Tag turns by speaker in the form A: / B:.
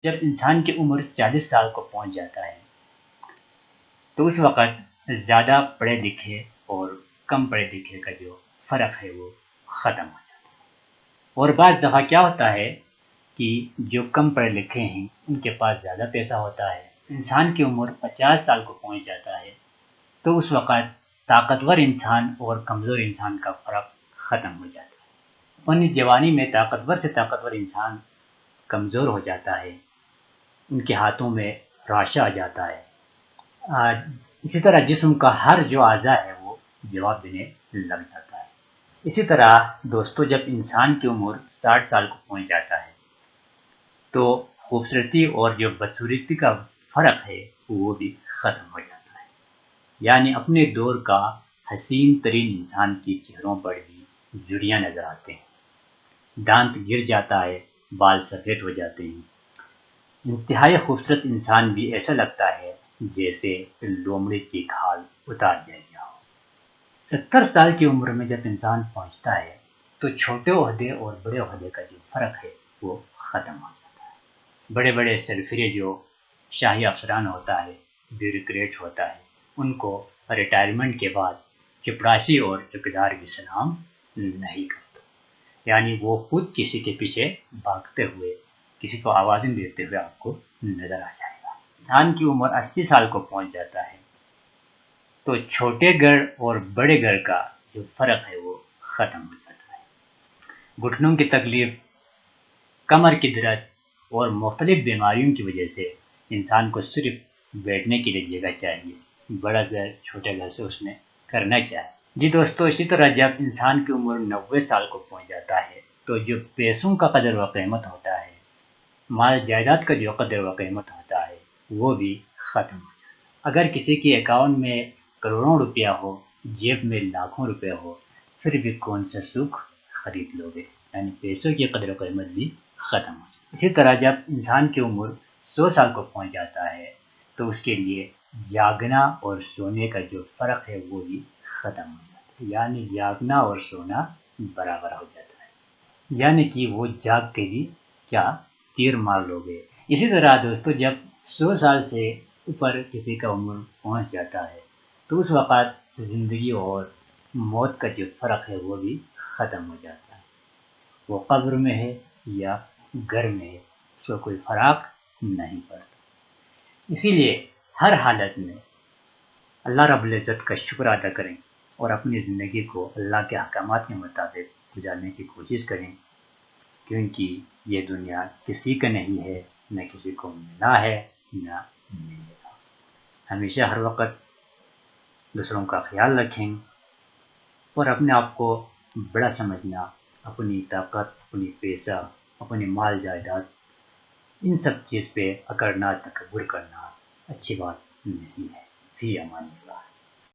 A: جب انسان کی عمر 40 سال کو پہنچ جاتا ہے تو اس وقت زیادہ پڑھے لکھے اور کم پڑھے لکھے کا جو فرق ہے وہ ختم ہو جاتا ہے۔ اور بعض دفعہ کیا ہوتا ہے کہ جو کم پڑھے لکھے ہیں ان کے پاس زیادہ پیسہ ہوتا ہے، انسان کی عمر 50 سال کو پہنچ جاتا ہے تو اس وقت طاقتور انسان اور کمزور انسان کا فرق ختم ہو جاتا ہے۔ اپنی جوانی میں طاقتور سے طاقتور انسان کمزور ہو جاتا ہے، ان کے ہاتھوں میں راشا آ جاتا ہے۔ اسی طرح جسم کا ہر جو اعضاء ہے وہ جواب دینے لگ جاتا ہے۔ اسی طرح دوستو، جب انسان کی عمر 60 سال کو پہنچ جاتا ہے تو خوبصورتی اور جو بدصورتی کا فرق ہے وہ بھی ختم ہو جاتا ہے، یعنی اپنے دور کا حسین ترین انسان کے چہروں پر بھی جھریاں نظر آتے ہیں، دانت گر جاتا ہے، بال سفید ہو جاتے ہیں۔ انتہائی خوبصورت انسان بھی ایسا لگتا ہے جیسے لومڑی کی کھال اتار دیا گیا ہو۔ 70 سال کی عمر میں جب انسان پہنچتا ہے تو چھوٹے عہدے اور بڑے عہدے کا جو فرق ہے وہ ختم ہو جاتا ہے۔ بڑے بڑے سرفرے جو شاہی افسران ہوتا ہے، بیوروکریٹ ہوتا ہے، ان کو ریٹائرمنٹ کے بعد چپڑاسی اور اقتدار کی سلام نہیں کرتا، یعنی وہ خود کسی کے پیچھے بھاگتے ہوئے، کسی کو آوازیں دیتے ہوئے آپ کو نظر آ جائے گا۔ انسان کی عمر 80 سال کو پہنچ جاتا ہے تو چھوٹے گھر اور بڑے گھر کا جو فرق ہے وہ ختم ہو جاتا ہے۔ گھٹنوں کی تکلیف، کمر کی درد اور مختلف بیماریوں کی وجہ سے انسان کو صرف بیٹھنے کے لیے جگہ چاہیے، بڑا گھر چھوٹے گھر سے اس میں کرنا چاہیے۔ جی دوستو، اسی طرح جب انسان کی عمر 90 سال کو پہنچ جاتا ہے تو جو پیسوں کا قدر و قیمت ہوتا ہے، مال جائیداد کا جو قدر و قیمت ہوتا ہے وہ بھی ختم ہو جاتا ہے۔ اگر کسی کی اکاؤنٹ میں کروڑوں روپیہ ہو، جیب میں لاکھوں روپے ہو، پھر بھی کون سا سکھ خرید لو گے، یعنی پیسوں کی قدر و قیمت بھی ختم ہو جاتی ہے۔ اسی طرح جب انسان کی عمر 100 سال کو پہنچ جاتا ہے تو اس کے لیے جاگنا اور سونے کا جو فرق ہے وہ بھی ختم ہو جاتا ہے، یعنی جاگنا اور سونا برابر ہو جاتا ہے، یعنی کہ وہ جاگ کے بھی کیا تیر مار لو گے۔ اسی طرح دوستو، جب 100 سال سے اوپر کسی کا عمر پہنچ جاتا ہے تو اس وقت زندگی اور موت کا جو فرق ہے وہ بھی ختم ہو جاتا ہے، وہ قبر میں ہے یا گھر میں ہے، اس کا کوئی فرق نہیں پڑتا۔ اسی لیے ہر حالت میں اللہ رب العزت کا شکر ادا کریں اور اپنی زندگی کو اللہ کے احکامات کے مطابق گزارنے کی کوشش کریں، کیونکہ یہ دنیا کسی کا نہیں ہے، نہ کسی کو ملا ہے نہ ملے گا۔ ہمیشہ ہر وقت دوسروں کا خیال رکھیں اور اپنے آپ کو بڑا سمجھنا، اپنی طاقت، اپنی پیسہ، اپنی مال جائیداد، ان سب چیز پہ اکڑنا، تکبر کرنا اچھی بات نہیں ہے۔ فی امان اللہ۔